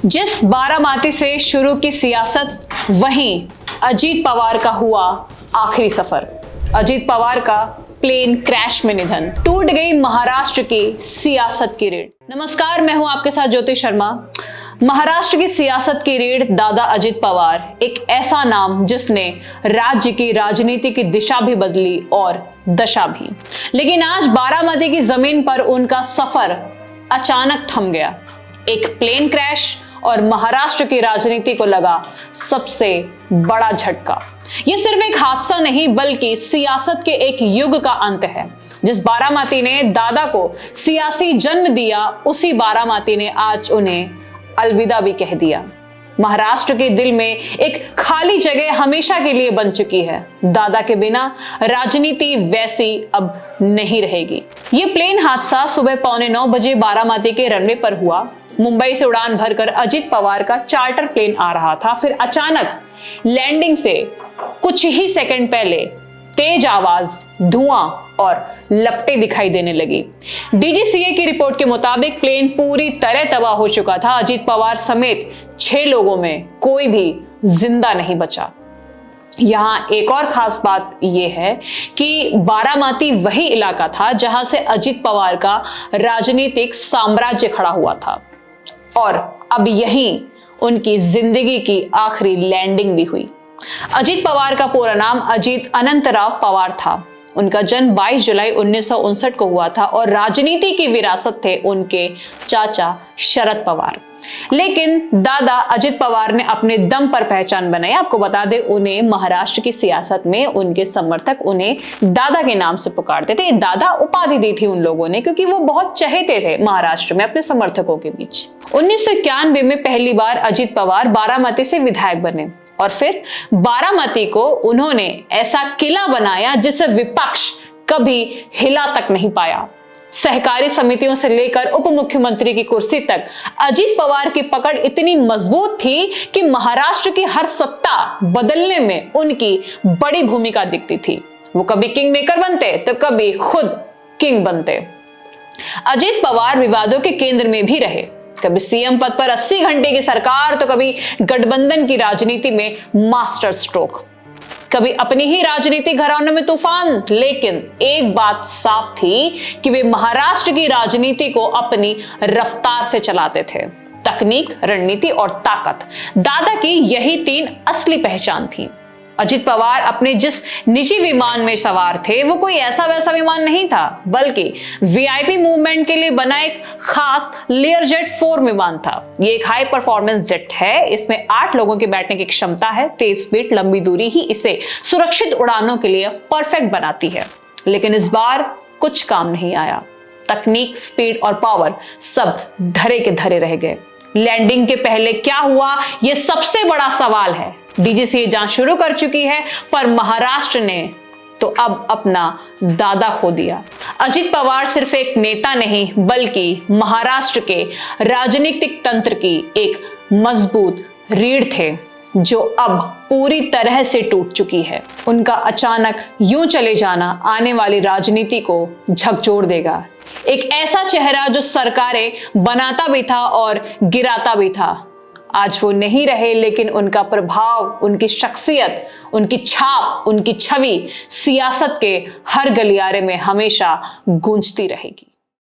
जिस बारामाती से शुरू की सियासत, वहीं अजीत पवार का हुआ आखिरी सफर। अजीत पवार का प्लेन क्रैश में निधन, टूट गई महाराष्ट्र की सियासत की रीढ़। नमस्कार, मैं हूं आपके साथ ज्योति शर्मा। महाराष्ट्र की सियासत की रीढ़ दादा अजित पवार, एक ऐसा नाम जिसने राज्य की राजनीति की दिशा भी बदली और दशा भी। लेकिन आज बारामती की जमीन पर उनका सफर अचानक थम गया। एक प्लेन क्रैश और महाराष्ट्र की राजनीति को लगा सबसे बड़ा झटका। यह सिर्फ एक हादसा नहीं बल्कि सियासत के एक युग का अंत है। जिस बारामती ने दादा को सियासी जन्म दिया, उसी बारामती ने आज उन्हें अलविदा भी कह दिया। महाराष्ट्र के दिल में एक खाली जगह हमेशा के लिए बन चुकी है। दादा के बिना राजनीति वैसी अब नहीं रहेगी। ये प्लेन हादसा सुबह 8:45 बजे बारामती के रनवे पर हुआ। मुंबई से उड़ान भरकर अजित पवार का चार्टर प्लेन आ रहा था। फिर अचानक लैंडिंग से कुछ ही सेकंड पहले तेज आवाज, धुआं और लपटें दिखाई देने लगी। डीजीसीए की रिपोर्ट के मुताबिक प्लेन पूरी तरह तबाह हो चुका था। अजित पवार समेत 6 लोगों में कोई भी जिंदा नहीं बचा। यहां एक और खास बात यह है कि बारामती वही इलाका था जहां से अजित पवार का राजनीतिक साम्राज्य खड़ा हुआ था और अब यहीं उनकी जिंदगी की आखिरी लैंडिंग भी हुई। अजित पवार का पूरा नाम अजित अनंतराव पवार था। उनका जन्म 22 जुलाई 1959 को हुआ था और राजनीति की विरासत थे उनके चाचा शरद पवार। लेकिन दादा अजित पवार ने अपने दम पर पहचान बनाई। आपको बता दें, उन्हें महाराष्ट्र की सियासत में उनके समर्थक उन्हें दादा के नाम से पुकारते थे। दादा उपाधि दी थी उन लोगों ने क्योंकि वो बहुत चहेते थे महाराष्ट्र में अपने समर्थकों के बीच। 1991 में पहली बार अजित पवार बारामती से विधायक बने और फिर बारामती को उन्होंने ऐसा किला बनाया जिसे विपक्ष कभी हिला तक नहीं पाया। सहकारी समितियों से लेकर उप मुख्यमंत्री की कुर्सी तक अजित पवार की पकड़ इतनी मजबूत थी कि महाराष्ट्र की हर सत्ता बदलने में उनकी बड़ी भूमिका दिखती थी। वो कभी किंग मेकर बनते तो कभी खुद किंग बनते। अजित पवार विवादों के केंद्र में भी रहे। कभी सीएम पद पर 80 घंटे की सरकार तो कभी गठबंधन की राजनीति में मास्टर स्ट्रोक, कभी अपनी ही राजनीति घराने में तूफान। लेकिन एक बात साफ थी कि वे महाराष्ट्र की राजनीति को अपनी रफ्तार से चलाते थे। तकनीक, रणनीति और ताकत, दादा की यही 3 असली पहचान थी। अजित पवार अपने जिस निजी विमान में सवार थे वो कोई ऐसा वैसा विमान नहीं था, बल्कि वीआईपी मूवमेंट के लिए बना एक खास लेयरजेट 4 विमान था। ये एक हाई परफॉर्मेंस जेट है। इसमें 8 लोगों के बैठने की क्षमता है। तेज स्पीड, लंबी दूरी ही इसे सुरक्षित उड़ानों के लिए परफेक्ट बनाती है। लेकिन इस बार कुछ काम नहीं आया। तकनीक, स्पीड और पावर सब धरे के धरे रह गए। लैंडिंग के पहले क्या हुआ, यह सबसे बड़ा सवाल है। डीजीसीए जांच शुरू कर चुकी है, पर महाराष्ट्र ने तो अब अपना दादा खो दिया। अजित पवार सिर्फ एक नेता नहीं बल्कि महाराष्ट्र के राजनीतिक तंत्र की एक मजबूत रीढ़ थे जो अब पूरी तरह से टूट चुकी है। उनका अचानक यूं चले जाना आने वाली राजनीति को झकझोर देगा। एक ऐसा चेहरा जो सरकारें बनाता भी था और गिराता भी था, आज वो नहीं रहे, लेकिन उनका प्रभाव, उनकी शख्सियत, उनकी छाप, उनकी छवि सियासत के हर गलियारे में हमेशा गूंजती रहेगी।